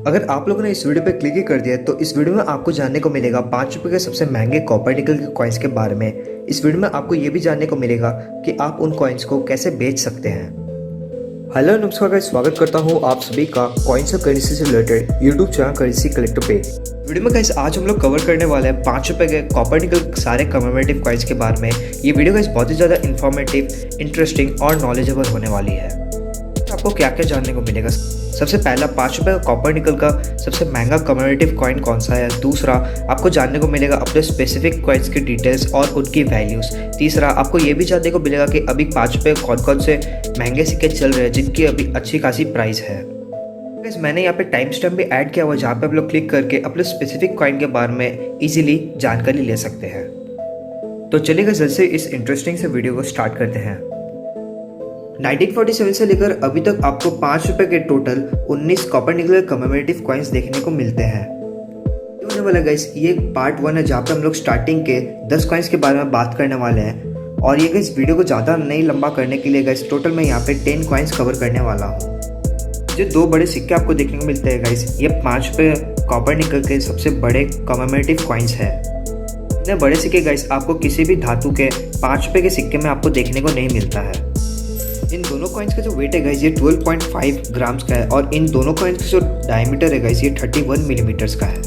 अगर आप लोगों ने इस वीडियो पे क्लिक ही कर दिया तो इस वीडियो में आपको जानने को मिलेगा 5 रुपये के सबसे महंगे कॉपर निकल के कॉइन्स के बारे में। इस वीडियो में आपको ये भी जानने को मिलेगा कि आप उन कॉइन्स को कैसे बेच सकते हैं। हेलो नमस्कार गाइस, स्वागत करता हूँ आप सभी का कॉइन्स और करेंसी से related YouTube channel currency collector पे। वीडियो में गाइस आज हम लोग कवर करने वाले हैं 5 रुपये के कॉपर निकल सारे कमेमोरेटिव कॉइन्स के बारे में। ये वीडियो गाइस बहुत ही ज़्यादा इन्फॉर्मेटिव, इंटरेस्टिंग और नॉलेजेबल होने वाली है। आपको क्या क्या जानने को मिलेगा। सबसे पहला 5 रुपये का कॉपर निकल का सबसे महंगा कमेमोरेटिव कॉइन कौन सा है। दूसरा, आपको जानने को मिलेगा अपने स्पेसिफिक कॉइन्स की डिटेल्स और उनकी वैल्यूज़। तीसरा, आपको ये भी जानने को मिलेगा कि अभी 5 रुपये कौन कौन से महंगे सिक्के चल रहे हैं जिनकी अभी अच्छी खासी प्राइस है। मैंने यहाँ पे टाइम स्टैम्प भी ऐड किया हुआ है जहाँ पे आप लोग क्लिक करके अपने स्पेसिफिक कॉइन के बारे में इजीली जानकारी ले सकते हैं। तो चलिए जल्द से इस इंटरेस्टिंग से वीडियो को स्टार्ट करते हैं। 1947 से लेकर अभी तक आपको 5 रुपये के total 19 copper nickel commemorative coins देखने को मिलते हैं। होने वाला गाइस ये पार्ट 1 है जहाँ पे हम लोग स्टार्टिंग के 10 कॉइन्स के बारे में बात करने वाले हैं। और ये गाइस वीडियो को ज़्यादा नहीं लंबा करने के लिए गाइस टोटल मैं यहाँ पे 10 कॉइन्स कवर करने वाला हूँ। जो 2 बड़े सिक्के आपको देखने को मिलते हैं गाइस, ये 5 रुपये कॉपर निकल के सबसे बड़े कमेमोरेटिव कॉइन्स है। इतने बड़े सिक्के गाइस आपको किसी भी धातु के 5 रुपये के सिक्के में आपको देखने को नहीं मिलता है। इन दोनों कॉइन्स का जो वेट है गाइस ये 12.5 ग्राम्स का है और इन दोनों कॉइन्स का जो डायमीटर है गाइस ये 31 मिलीमीटर्स का है।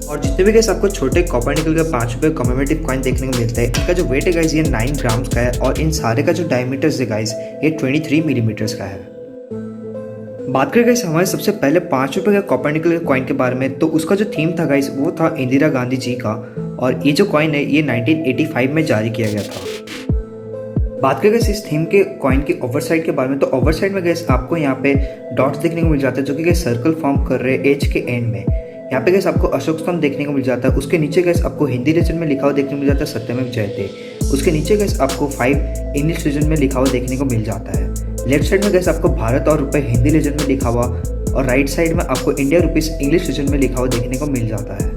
और जितने भी गाइस आपको छोटे कॉपर निकल के 5 रुपये कमेमोरेटिव कॉइन देखने को मिलता है, इनका जो वेट है गाइस ये 9 ग्राम्स का है और इन सारे का जो डायमीटर्स है गाइस ये 23 मिलीमीटर्स का है। बात करें गाइस हमारे सबसे पहले 5 रुपये का कॉपर निकल के कॉइन के बारे में, तो उसका जो थीम था गाइस वो था इंदिरा गांधी जी का। और ये जो कॉइन है ये 1985 में जारी किया गया था। बात करें इस थीम के कॉइन की ओवर साइड के बारे में, तो ओवर साइड में गैस आपको यहाँ पे डॉट्स देखने को मिल जाता है जो कि गैस सर्कल फॉर्म कर रहे हैं एज के एंड में। यहाँ पे गैस आपको अशोक स्तंभ देखने को मिल जाता है। उसके नीचे गैस आपको हिंदी रीजन में लिखा हुआ देखने को मिल जाता है सत्यमेव जयते। उसके नीचे गैस आपको 5 इंग्लिश रीजन में लिखा हुआ देखने को मिल जाता है। लेफ्ट साइड में गैस आपको भारत और रुपये हिंदी रीजन में लिखा हुआ और राइट साइड में आपको इंडिया रुपीस इंग्लिश रीजन में लिखा हुआ देखने को मिल जाता है।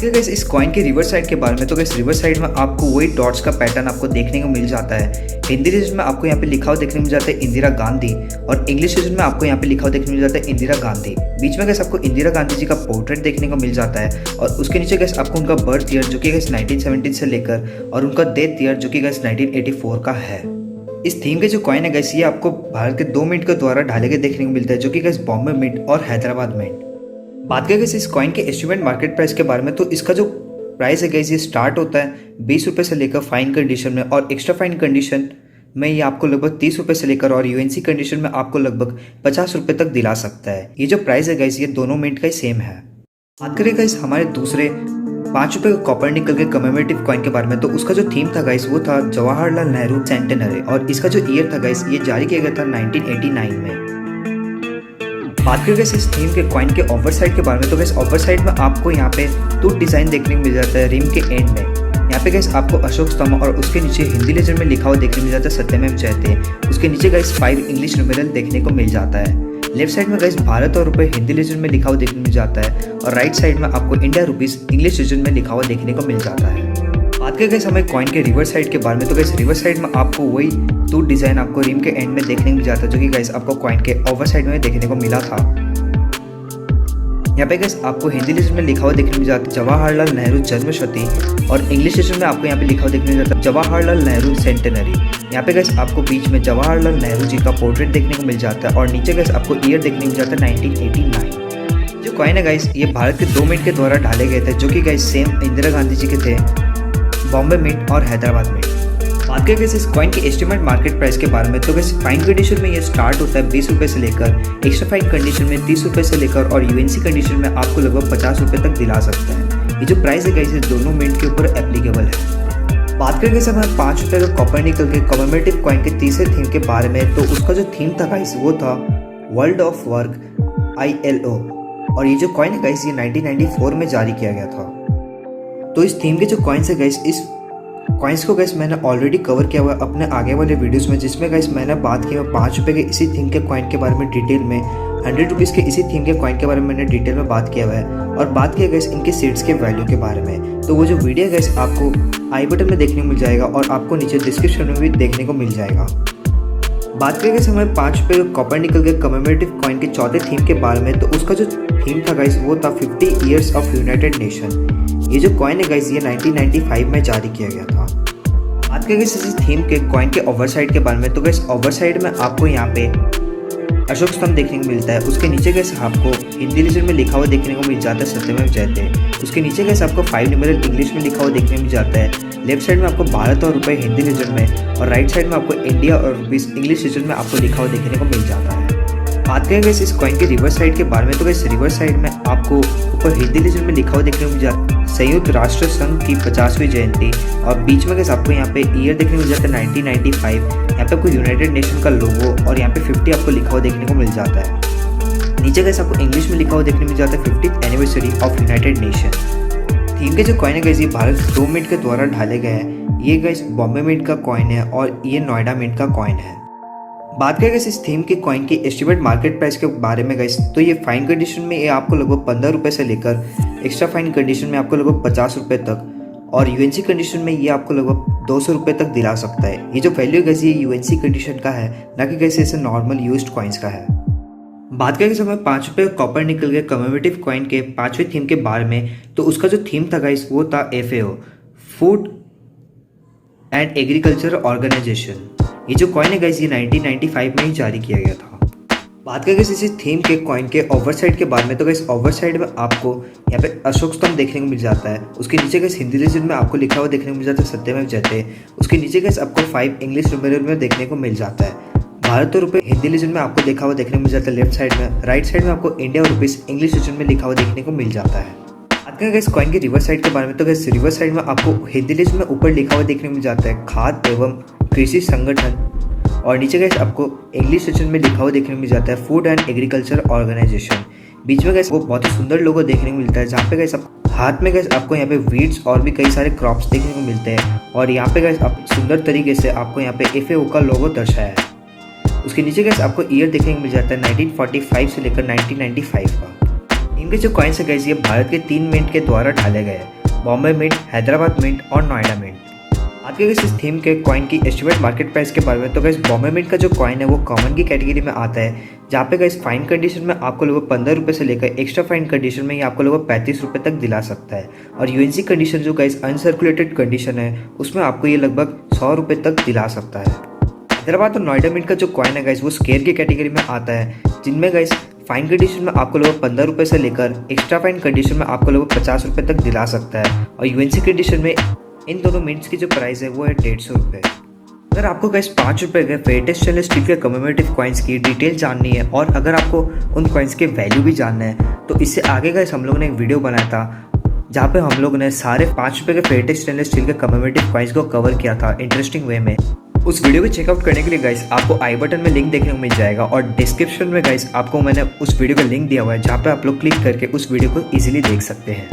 गैस इस कॉइन के रिवर्स साइड के बारे में, तो गैस रिवर्स साइड में आपको वही डॉट्स का पैटर्न आपको देखने को मिल जाता है। हिंदी रीजन में आपको यहाँ पे लिखा हुआ देखने को मिल जाता है इंदिरा गांधी और इंग्लिश रीजन में आपको यहाँ पे लिखा हुआ देखने को मिल जाता है इंदिरा गांधी। बीच में गैस आपको इंदिरा गांधी जी का पोर्ट्रेट देखने को मिल जाता है और उसके नीचे गैस आपको उनका बर्थ ईयर जो कि गैस 1917 से लेकर और उनका डेथ ईयर जो कि गैस 1984 का है। इस थीम के जो कॉइन है गैस ये आपको भारत के 2 मिनट के द्वारा ढाले गए देखने को मिलता है जो कि गैस बॉम्बे मिंट और हैदराबाद मिंट। बात करें इस कॉइन के एस्टिमेट मार्केट प्राइस के बारे में, तो इसका जो प्राइस है गैस ये स्टार्ट होता है 20 रुपये से लेकर फाइन कंडीशन में और एक्स्ट्रा फाइन कंडीशन में ये आपको लगभग 30 रुपये से लेकर और यूएनसी कंडीशन में आपको लगभग 50 रुपये तक दिला सकता है। ये जो प्राइस है गैस ये दोनों मिनट का ही सेम है। बात करें गैस हमारे दूसरे 5 रुपये का कॉपर निकल के कमेमोरेटिव कॉइन के बारे में, तो उसका जो थीम था गाइस वो था जवाहरलाल नेहरू सेंटेनरी और इसका जो ईयर था गाइस ये जारी किया गया था 1989 में। बात करें इस थीम के कॉइन के ओवर साइड के बारे में, तो गैस ओवर साइड में आपको यहाँ पे 2 डिज़ाइन देखने को मिल जाता है रिम के एंड में। यहाँ पे गैस आपको अशोक स्तंभ और उसके नीचे हिंदी लेजर में लिखा हुआ देखने को मिल जाता है सत्यमेव जयते। उसके नीचे गैस 5 इंग्लिश न्यूमेरल देखने को मिल जाता है। लेफ्ट साइड में गैस भारत और रुपये हिंदी रीजन में लिखा हुआ देखने को मिल जाता है और राइट साइड में आपको इंडिया रुपीस इंग्लिश रीजन में लिखा हुआ देखने को मिल जाता है। बात करें गैस हमें कॉइन के रिवर्स साइड के बारे में, तो गैस रिवर्स साइड में आपको वही 2 डिज़ाइन आपको रिम के एंड में देखने को मिल जाता है जो कि गैस आपको कॉइन के ओवर साइड में देखने को मिला था। यहाँ पे गैस आपको हिंदी रीजन में लिखा हुआ देखने को मिल जाता है जवाहरलाल नेहरू जन्मशती और इंग्लिश रीजन में आपको यहाँ पे लिखा हुआ देखने को मिल जाता है जवाहरलाल नेहरू सेंटेनरी। यहाँ पे गैस आपको बीच में जवाहरलाल नेहरू जी का पोर्ट्रेट देखने को मिल जाता है और नीचे गैस आपको ईयर देखने को मिल जाता है 1989। जो कॉइन है गैस ये भारत के 2 मिनट के द्वारा ढाले गए थे जो कि गैस सेम इंदिरा गांधी जी के थे, बॉम्बे मिंट और हैदराबाद मिंट। बात करें इस कॉइन के एस्टिमेट मार्केट प्राइस के बारे में, तो गैस फाइन कंडीशन में ये स्टार्ट होता है 20 रुपये से लेकर एक्स्ट्रा फाइन कंडीशन में 30 रुपये से लेकर और यूएनसी कंडीशन में आपको लगभग 50 रुपये तक दिला सकता है। ये जो प्राइस है गैस ये दोनों मिनट के ऊपर एप्लीकेबल है। बात करेंगे सर हमारे 5 रुपये का कॉपर निकल के कमेमोरेटिव कॉइन के तीसरे थीम के बारे में, तो उसका जो थीम था गाइस वो था वर्ल्ड ऑफ वर्क ILO और ये जो कॉइन है गाइस ये 1994 में जारी किया गया था। तो इस थीम के जो कॉइन्स है गाइस इस कॉइन्स को गाइस मैंने ऑलरेडी कवर किया हुआ है अपने आगे वाले वीडियोस में, जिसमें गाइस मैंने बात की है 5 रुपये के इसी थीम के कॉइन के बारे में डिटेल में, 100 रुपीज़ के इसी थीम के कॉइन के बारे में मैंने डिटेल में बात किया हुआ है और बात किया गैस इनके सीड्स के वैल्यू के बारे में। तो वो जो वीडियो गैस आपको आई बटन में देखने को मिल जाएगा और आपको नीचे डिस्क्रिप्शन में भी देखने को मिल जाएगा। बात करेंगे समय 5 रुपये कॉपर निकल के कमेमोरेटिव कॉइन के चौथे थीम के बारे में, तो उसका जो थीम था गाइस वो था 50 ईयर्स ऑफ यूनाइटेड नेशन। ये जो कॉइन है गाइस ये 1995 में जारी किया गया था। बात करें इस थीम के कॉइन के ओवरसाइड के बारे में, तो गाइस ओवरसाइड में आपको यहाँ पे अशोक स्तंभ देखने को मिलता है। उसके नीचे गाइस आपको हिंदी लिजन में लिखा हुआ देखने को मिल जाता है सत्यमेव जयते। उसके नीचे गाइस आपको 5 न्यूमेरल इंग्लिश में लिखा हुआ देखने को मिल जाता है। लेफ्ट साइड में आपको भारत और रुपए हिंदी लिजन में, और राइट साइड में आपको इंडिया और रुपीस इंग्लिश लिजन में आपको लिखा हुआ देखने को मिल जाता है। बात करें गाइस इस कॉइन के रिवर्स साइड के बारे में, तो गाइस रिवर्स साइड में आपको ऊपर हिंदी लिजन में लिखा हुआ देखने को मिल जाता है संयुक्त राष्ट्र संघ की 50वीं जयंती, और बीच में गाइस आपको यहाँ पे ईयर देखने को मिल जाता है 1995। यहाँ पे आपको यूनाइटेड नेशन का लोगो और यहाँ पे 50 आपको लिखा हुआ देखने को मिल जाता है। नीचे गाइस आपको इंग्लिश में लिखा हुआ देखने को मिल जाता है 50th anniversary of United nation. Theme के जो कॉइन है गाइस ये भारत 2 मिनट के द्वारा ढाले गए हैं। ये गाइस बॉम्बे मिंट का कॉइन है और ये नोएडा मिंट का कॉइन है। बात करें इस थीम के कॉइन की एस्टिमेट मार्केट प्राइस के बारे में गाइस, तो ये फाइन कंडीशन में ये आपको लगभग 15 रुपये से लेकर एक्स्ट्रा फाइन कंडीशन में आपको लगभग 50 रुपये तक, और यूएनसी कंडीशन में ये आपको लगभग 200 रुपये तक दिला सकता है। ये जो वैल्यू गाइस ये यूएनसी कंडीशन का है, ना कि गाइस ऐसे नॉर्मल यूज्ड कॉइन्स का है। बात करें समय 5 रुपये कॉपर निकल गए कमेमोरेटिव कॉइन के 5वें थीम के बारे में, तो उसका जो थीम था गाइस वो था FAO, food and agriculture organisation. ये जो कॉइन है गाइस ये 1995 में ही जारी किया गया था। बात करें इसी थीम के कॉइन के ओवरसाइड के बारे में, तो गाइस ओवरसाइड में आपको यहाँ पे अशोक स्तंभ देखने को मिल जाता है। उसके नीचे गाइस हिंदी लिजन में आपको लिखा हुआ देखने को मिल जाता है सत्यमेव जयते। उसके नीचे गाइस आपको 5 इंग्लिश न्यूमेरल में देखने को मिल जाता है। भारत और रुपये हिंदी लिजन में आपको लिखा हुआ देखने को मिल जाता है लेफ्ट साइड में। राइट साइड में आपको इंडिया और रुपीस इंग्लिश लिजन में लिखा हुआ देखने को मिल जाता है। बात करें इस कॉइन के रिवर्स साइड के बारे में, तो गाइस रिवर्स साइड में आपको हिंदी लिजन में ऊपर लिखा हुआ देखने को मिल जाता है खाद्य एवं कृषि संगठन, और नीचे गाइस आपको इंग्लिश सेक्शन में लिखा हुआ देखने को मिल जाता है फूड एंड एग्रीकल्चर ऑर्गेनाइजेशन। बीच में गाइस वो बहुत ही सुंदर लोगो देखने को मिलता है, जहाँ पे गाइस हाथ में गाइस आपको यहाँ पे वीड्स और भी कई सारे क्रॉप्स देखने को मिलते हैं, और यहाँ पे गाइस आप सुंदर तरीके से आपको यहाँ पे FAO का लोगो दर्शाया है। उसके नीचे गाइस आपको ईयर देखने को मिल जाता है 1945 से लेकर 1995 का। इनके जो कॉइन्स है गाइस ये भारत के 3 मिंट के द्वारा ढाले गए हैं, बॉम्बे मिंट, हैदराबाद मिंट और नोएडा मिंट। बात करें इस थीम के कॉइन की एस्टिमेट मार्केट प्राइस के बारे में, तो गाइस बॉम्बे मिंट का जो कॉइन है वो कॉमन की कैटेगरी में आता है, जहाँ पे गाइस फाइन कंडीशन में आपको लगभग 15 रुपये से लेकर एक्स्ट्रा फाइन कंडीशन में ये आपको लगभग 35 रुपये तक दिला सकता है, और यूएनसी कंडीशन जो गाइस अनसर्कुलेटेड कंडीशन है उसमें आपको ये लगभग 100 रुपये तक दिला सकता है। हैदराबाद और नोएडा मिंट का जो कॉइन है गाइस वो स्केयर की कैटेगरी में आता है, जिनमें गाइस फाइन कंडीशन में आपको लगभग 15 रुपये से लेकर एक्स्ट्रा फाइन कंडीशन में आपको लगभग 50 रुपये तक दिला सकता है, और यूएनसी कंडीशन में इन दोनों मिंट्स की जो प्राइस है वो है 150 रुपये। अगर आपको गाइस 5 रुपये के फेटेस्ट स्टेनलेस स्टील के कमेमोरेटिव कॉइन्स की डिटेल जाननी है, और अगर आपको उन कॉइन्स के वैल्यू भी जानना है, तो इससे आगे गाइस हम लोगों ने एक वीडियो बनाया था जहाँ पे हम लोग ने सारे 5 रुपये के फेटेस्ट स्टेनलेस स्टील के कमेमोरेटिव कॉइन्स को कवर किया था इंटरेस्टिंग वे में। उस वीडियो को चेकआउट करने के लिए गाइस आपको आई बटन में लिंक देखने को मिल जाएगा, और डिस्क्रिप्शन में गाइस आपको मैंने उस वीडियो का लिंक दिया हुआ है, जहाँ पे आप लोग क्लिक करके उस वीडियो को इजीली देख सकते हैं।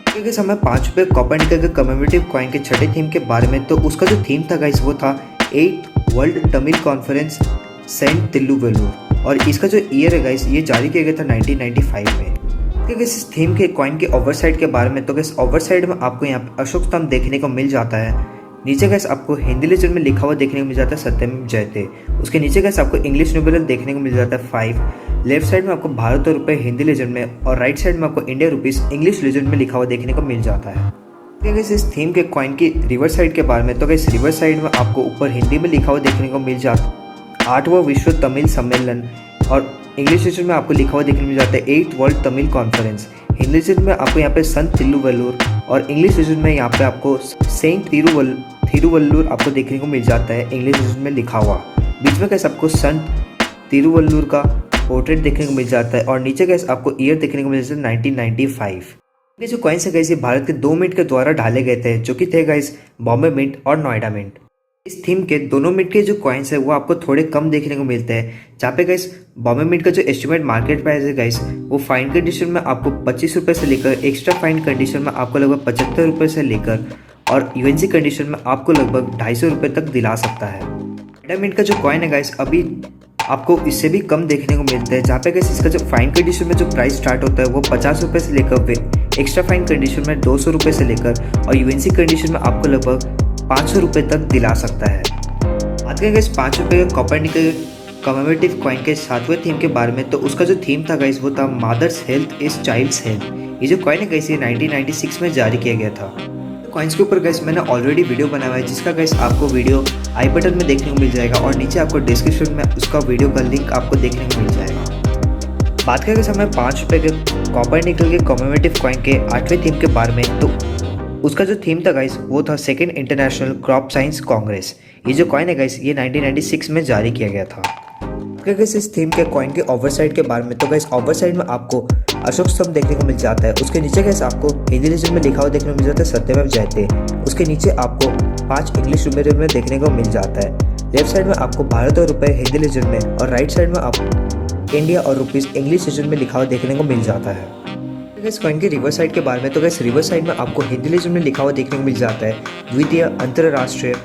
क्योंकि समय 5 रुपये कॉपर निकल के कमेमोरेटिव कॉइन के छठे थीम के बारे में, तो उसका जो थीम था गाइस वो था 8th वर्ल्ड तमिल कॉन्फ्रेंस सेंट तिरुवल्लुर, और इसका जो ईयर है गाइस ये जारी किया गया था 1995 में। क्योंकि इस थीम के कॉइन के ओवरसाइड के बारे में, तो गाइस ओवरसाइड में आपको यहाँ पे अशोक स्तंभ देखने को मिल जाता है। नीचे गाइस आपको हिंदी लिजन में लिखा हुआ देखने को मिल जाता है सत्यमेव जयते। उसके नीचे गाइस आपको इंग्लिश न्यूमेरल देखने को मिल जाता है 5। लेफ्ट साइड में आपको भारत और रुपये हिंदी लिजन में, और राइट साइड में आपको इंडिया रुपीस इंग्लिश लिजन में लिखा हुआ देखने को मिल जाता है। गाइस इस थीम के कॉइन की रिवर्स साइड के बारे में, तो गाइस रिवर्स साइड में आपको ऊपर हिंदी में लिखा हुआ देखने को मिल जाता है 8वां विश्व तमिल सम्मेलन, और इंग्लिश लिजन में आपको लिखा हुआ देखने को मिल जाता है 8th world Tamil conference. Hindi लिजन में आपको यहाँ पे संत तिरुवल्लुर, और इंग्लिश लिजन में यहाँ पे आपको सेंट तिरुवल्लुर आपको देखने को मिल जाता है इंग्लिश लिजन में लिखा हुआ। बीच में कैसे आपको संत तिरुवल्लुर का पोर्ट्रेट देखने को मिल जाता है, और नीचे कैसे आपको ईयर देखने को मिल जाता है 1995। ये जो कॉइन्स है गाइस ये भारत के 2 मिंट के द्वारा ढाले गए थे, जो कि थे गाइस बॉम्बे मिंट और नोएडा मिंट। इस थीम के दोनों मिंट के जो कॉइन्स है वो आपको थोड़े कम देखने को मिलते हैं, जहाँ पे गाइस बॉम्बे मिंट का जो एस्टिमेट मार्केट प्राइस है गाइस वो फाइन कंडीशन में आपको 25 रुपये से लेकर एक्स्ट्रा फाइन कंडीशन में आपको लगभग 75 रुपये से लेकर, और यूएनसी कंडीशन में आपको लगभग 250 रुपये तक दिला सकता है। नोएडा मिंट का जो कॉइन है गाइस अभी आपको इससे भी कम देखने को मिलता है, जहाँ पे गाइस इसका जो फाइन कंडीशन में जो प्राइस स्टार्ट होता है वो 50 रुपये से लेकर एक्स्ट्रा फाइन कंडीशन में 200 रुपये से लेकर, और यूएनसी कंडीशन में आपको लगभग 500 रुपये तक दिला सकता है। बात करें गाइस 5 रुपये का कॉपर निकल कमेमोरेटिव कॉइन के 7वें थीम के बारे में। तो उसका जो थीम था गाइस वो था mother's health is child's health. ये जो कॉइन है गाइस ये 1996 में जारी किया गया था। कॉइन्स के ऊपर गाइस मैंने ऑलरेडी वीडियो बनाया है, जिसका गाइस आपको वीडियो आई बटन में देखने को मिल जाएगा और नीचे आपको डिस्क्रिप्शन में उसका वीडियो का लिंक आपको देखने को मिल जाएगा। बात करें समय 5 रुपये के कॉपर निकल के कॉमेमोरेटिव कॉइन के 8वें थीम के बारे में। तो उसका जो थीम था गाइस वो था second international crop science Congress. ये जो कॉइन है गाइस ये 1996 में जारी किया गया था। गाइस इस थीम के कॉइन के ओवर साइड के बारे में। तो गाइस ओवर साइड में आपको अशोक स्तंभ देखने को मिल जाता है। उसके नीचे गाइस आपको हिंदी लेजर में लिखा हुआ देखने को मिल जाता है सत्यमेव जयते। उसके नीचे आपको 5 इंग्लिश न्यूमेरल में देखने को मिल जाता है। लेफ्ट साइड में आपको भारत और रुपए हिंदी लेजर में और राइट साइड में आपको इंडिया और रुपीज इंग्लिश लेजर में लिखा हुआ देखने को मिल जाता है। इस कॉइन के रिवर्स साइड के बारे में। तो गाइस रिवर्स साइड में आपको हिंदी लेजर में लिखा हुआ देखने को मिल जाता है द्वितीय अंतरराष्ट्रीय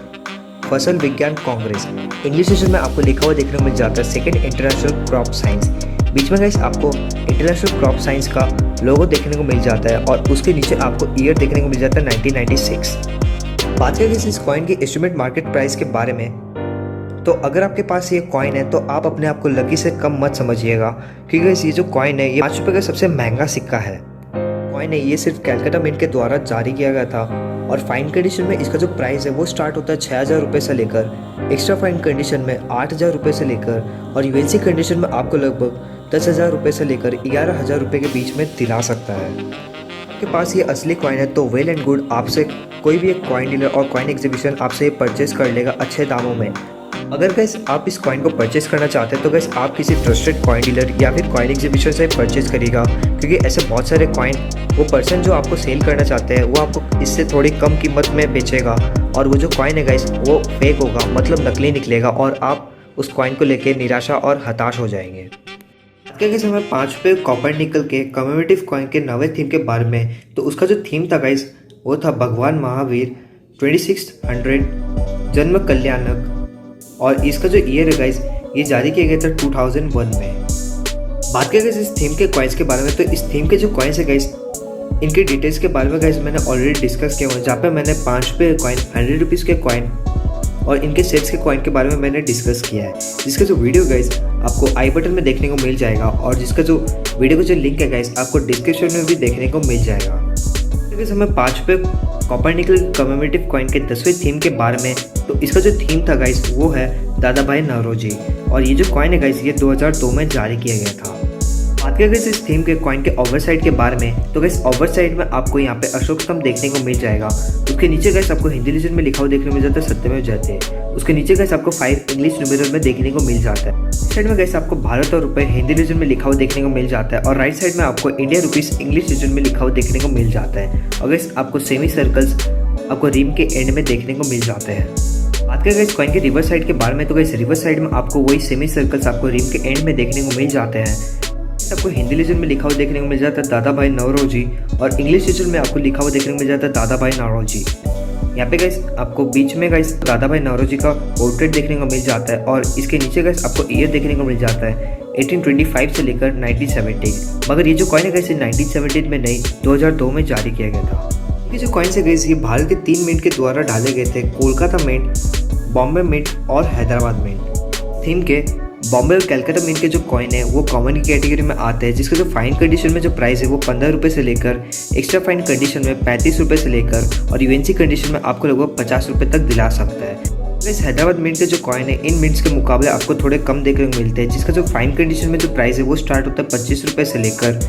फसल विज्ञान कांग्रेस। इंग्लिश लेजर में आपको लिखा हुआ देखने को मिल जाता है सेकेंड इंटरनेशनल क्रॉप साइंस। बीच में गाइस आपको इंटरनेशनल क्रॉप साइंस का लोगो देखने को मिल जाता है और उसके नीचे आपको ईयर देखने को मिल जाता है 1996। बात करें इस कॉइन की एस्टिमेट मार्केट प्राइस के बारे में। तो अगर आपके पास ये कॉइन है तो आप अपने आप को लकी से कम मत समझिएगा, क्योंकि ये जो कॉइन है ये 5 रुपये का सबसे महंगा सिक्का है। कॉइन है ये सिर्फ कैलकाटा मिंट के द्वारा जारी किया गया था और फाइन कंडीशन में इसका जो प्राइस है वो स्टार्ट होता है 6000 रुपये से लेकर, एक्स्ट्रा फाइन कंडीशन में 8000 रुपये से लेकर और यूएनसी कंडीशन में आपको लगभग 10,000 रुपये से लेकर 11,000 रुपये के बीच में दिला सकता है। आपके पास ये असली कॉइन है तो वेल एंड गुड, आपसे कोई भी एक कॉइन डीलर और कॉइन एग्जीबिशन आपसे परचेज कर लेगा अच्छे दामों में। अगर गैस आप इस कॉइन को परचेज करना चाहते हैं तो गैस आप किसी ट्रस्टेड कॉइन डीलर या फिर कॉइन एग्जीबिशन से परचेज करिएगा, क्योंकि ऐसे बहुत सारे कॉइन वो पर्सन जो आपको सेल करना चाहते हैं वो आपको इससे थोड़ी कम कीमत में बेचेगा और वो जो कॉइन है गैस वो फेक होगा, मतलब नकली निकलेगा और आप उस कॉइन को लेके निराशा और हताश हो जाएंगे। क्या समय 5 रुपये कॉपर निकल के कमेमोरेटिव कॉइन के 9वें थीम के बारे में। तो उसका जो थीम था गाइस वो था भगवान महावीर 2600 जन्म कल्याणक और इसका जो ईयर है गाइस ये जारी किया गया था 2001 में। बात करें इस थीम के कॉइन्स के बारे में। तो इस थीम के जो कॉइन्स है गाइस इनके डिटेल्स के बारे में गाइस मैंने ऑलरेडी डिस्कस किया हुआ है, जहाँ पे मैंने 5 रुपये कॉइन, 100 रुपीज़ के कॉइन और इनके सेट्स के कॉइन के बारे में मैंने डिस्कस किया है, जिसका जो वीडियो गाइस आपको आई बटन में देखने को मिल जाएगा और जिसका जो वीडियो का जो लिंक है गाइस आपको डिस्क्रिप्शन में भी देखने को मिल जाएगा। तो हमें 5 रुपये कॉपर निकल कमेमोरेटिव कॉइन के 10वें थीम के बारे में। तो इसका जो थीम था गाइस वो है दादा भाई नौरोजी और ये जो कॉइन है गाइस ये 2002 में जारी किया गया था। बात करें इस थीम के कॉइन के ओवर साइड के बारे में। तो गाइस ओवर साइड में आपको यहाँ पे अशोक स्तंभ देखने को मिल जाएगा। उसके नीचे गाइस आपको हिंदी लेजर में लिखा हुआ देखने को मिल जाता है सत्यमेव जयते। उसके नीचे गाइस आपको 5 इंग्लिश न्यूमेरल में देखने को मिल जाता है। साइड में गाइस आपको भारत और रुपए हिंदी लेजर में लिखा हुआ देखने को मिल जाता है और राइट साइड में आपको इंडिया रुपीस इंग्लिश लेजर में लिखा हुआ देखने को मिल जाता है और गाइस आपको सेमी सर्कल्स आपको रिम के एंड में देखने को मिल जाते हैं। बात करें गाइस कॉइन के रिवर्स साइड के बारे में। तो गाइस रिवर्स साइड में आपको वही सेमी सर्कल्स आपको रिम के एंड में देखने को मिल जाते हैं। आपको हिंदी लेजर में लिखा हुआ देखने को मिल जाता है दादा भाई नौरोजी और इंग्लिश लेजर में आपको लिखा हुआ देखने को मिल जाता है दादा भाई नौरोजी। यहाँ पे गाइस आपको बीच में गाइस दादा भाई नौरोजी का पोर्ट्रेट देखने को मिल जाता है और इसके नीचे गाइस आपको ईयर देखने को मिल जाता है 1825 से लेकर 1970। मगर ये जो कॉइन है गाइस 1970 में नहीं 2002 में जारी किया गया था। ये जो कॉइन्स है गाइस ये भारत के 3 मिंट के द्वारा डाले गए थे, कोलकाता मिंट, बॉम्बे मिंट और हैदराबाद मिंट। थीम के बॉम्बे और कलकत्ता मिंट के जो कॉइन है वो कॉमन की कैटेगरी में आते हैं, जिसका जो फाइन कंडीशन में जो प्राइस है वो 15 रुपये से लेकर एक्स्ट्रा फाइन कंडीशन में 35 रुपये से लेकर और यूएनसी कंडीशन में आपको लगभग 50 रुपये तक दिला सकता है। इस हैदराबाद मिंट के जो कॉइन है इन मिंट्स के मुकाबले आपको थोड़े कम देखने को मिलते हैं, जिसका जो फाइन कंडीशन में जो प्राइस है वो स्टार्ट होता है 25 रुपये से लेकर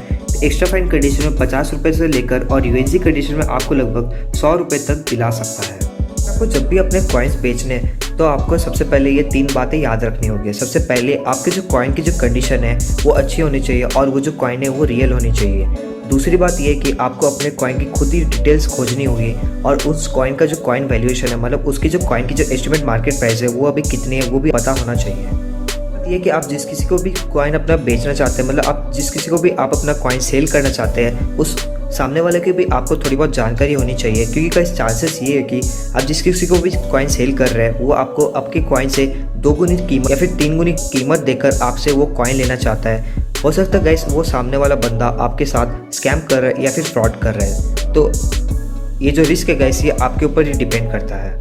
एक्स्ट्रा फाइन कंडीशन में 50 रुपये से लेकर और यूएनसी कंडीशन में आपको लगभग 100 रुपये तक दिला सकता है। आपको जब भी अपने कॉइन्स बेचने तो आपको सबसे पहले ये 3 बातें याद रखनी होगी। सबसे पहले आपके जो कॉइन की जो कंडीशन है वो अच्छी होनी चाहिए और वो जो कॉइन है वो रियल होनी चाहिए। दूसरी बात ये कि आपको अपने कॉइन की खुद ही डिटेल्स खोजनी होगी और उस कॉइन का जो कॉइन वैल्यूएशन है, मतलब उसकी जो कॉइन की जो एस्टिमेट मार्केट प्राइस है वो अभी कितनी है वो भी पता होना चाहिए। ये कि आप जिस किसी को भी कॉइन अपना बेचना चाहते हैं, मतलब आप जिस किसी को भी आप अपना कॉइन सेल करना चाहते हैं, उस सामने वाले की भी आपको थोड़ी बहुत जानकारी होनी चाहिए, क्योंकि का चांसेस ये है कि आप जिस किसी को भी कॉइन सेल कर रहे हैं वो आपको आपके कॉइन से 2 गुनी कीमत या फिर 3 गुनी कीमत देकर आपसे वो कॉइन लेना चाहता है। हो सकता है गाइस वो सामने वाला बंदा आपके साथ स्कैम कर रहा है या फिर फ्रॉड कर रहा है। तो ये जो रिस्क है गाइस ये आपके ऊपर ही डिपेंड करता है।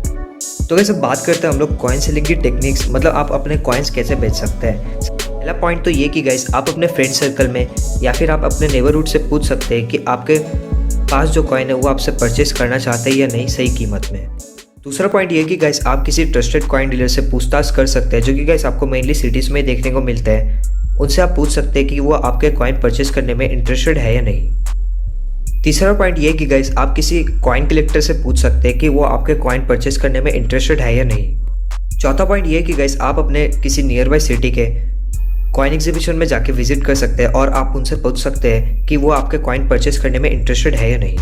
तो वैसे बात करते हैं हम लोग कॉइन सेलिंग की टेक्निक्स, मतलब आप अपने कॉइन्स कैसे बेच सकते हैं। पहला पॉइंट तो ये कि गाइस आप अपने फ्रेंड सर्कल में या फिर आप अपने नेबरहुड से पूछ सकते हैं कि आपके पास जो कॉइन है वो आपसे परचेस करना चाहते हैं या नहीं सही कीमत में। दूसरा पॉइंट ये कि गाइस आप किसी ट्रस्टेड कॉइन डीलर से पूछताछ कर सकते हैं, जो कि गाइस आपको मेनली सिटीज़ में देखने को मिलते हैं। उनसे आप पूछ सकते हैं कि वो आपके कॉइन परचेस करने में इंटरेस्टेड है या नहीं। तीसरा पॉइंट ये कि गाइस आप किसी कॉइन कलेक्टर से पूछ सकते हैं कि वो आपके कॉइन परचेस करने में इंटरेस्टेड है या नहीं। चौथा पॉइंट ये कि गाइस आप अपने किसी नियर बाय सिटी के कॉइन एग्जीबिशन में जाके विजिट कर सकते हैं और आप उनसे पूछ सकते हैं कि वो आपके कॉइन परचेस करने में इंटरेस्टेड है या नहीं।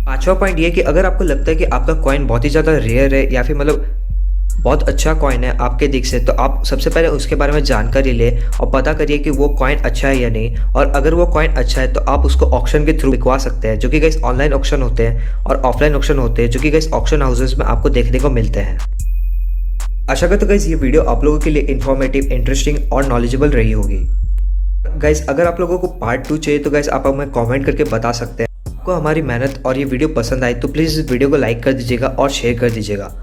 पांचवा पॉइंट ये कि अगर आपको लगता है कि आपका कॉइन बहुत ही ज़्यादा रेयर है या फिर मतलब बहुत अच्छा कॉइन है आपके दिख से, तो आप सबसे पहले उसके बारे में जानकारी लें और पता करिए कि वो कॉइन अच्छा है या नहीं। और अगर वो कॉइन अच्छा है तो आप उसको ऑक्शन के थ्रू बिकवा सकते हैं, जो कि गाइस ऑनलाइन ऑक्शन होते हैं और ऑफलाइन ऑक्शन होते हैं, जो कि गाइस ऑक्शन हाउसेस में आपको देखने को मिलते हैं। आशा करता हूं गाइस ये वीडियो आप लोगों के लिए इन्फॉर्मेटिव, इंटरेस्टिंग और नॉलेजेबल रही होगी। गाइस अगर आप लोगों को पार्ट 2 चाहिए तो गाइस आप हमें कमेंट करके बता सकते हैं। आपको हमारी मेहनत और ये वीडियो पसंद आई तो प्लीज़ इस वीडियो को लाइक कर दीजिएगा और शेयर कर दीजिएगा।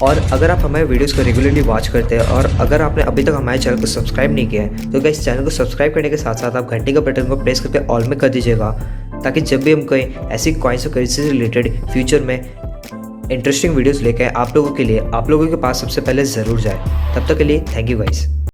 और अगर आप हमारे वीडियोस को रेगुलरली वॉच करते हैं और अगर आपने अभी तक हमारे चैनल को सब्सक्राइब नहीं किया है तो गाइस चैनल को सब्सक्राइब करने के साथ साथ आप घंटे का बटन को प्रेस करके ऑल में कर दीजिएगा, ताकि जब भी हम कोई ऐसी कॉइन्स और करेंसी से रिलेटेड फ्यूचर में इंटरेस्टिंग वीडियोस लेकर आप लोगों के पास सबसे पहले ज़रूर जाए। तब तक के लिए थैंक यू गाइस।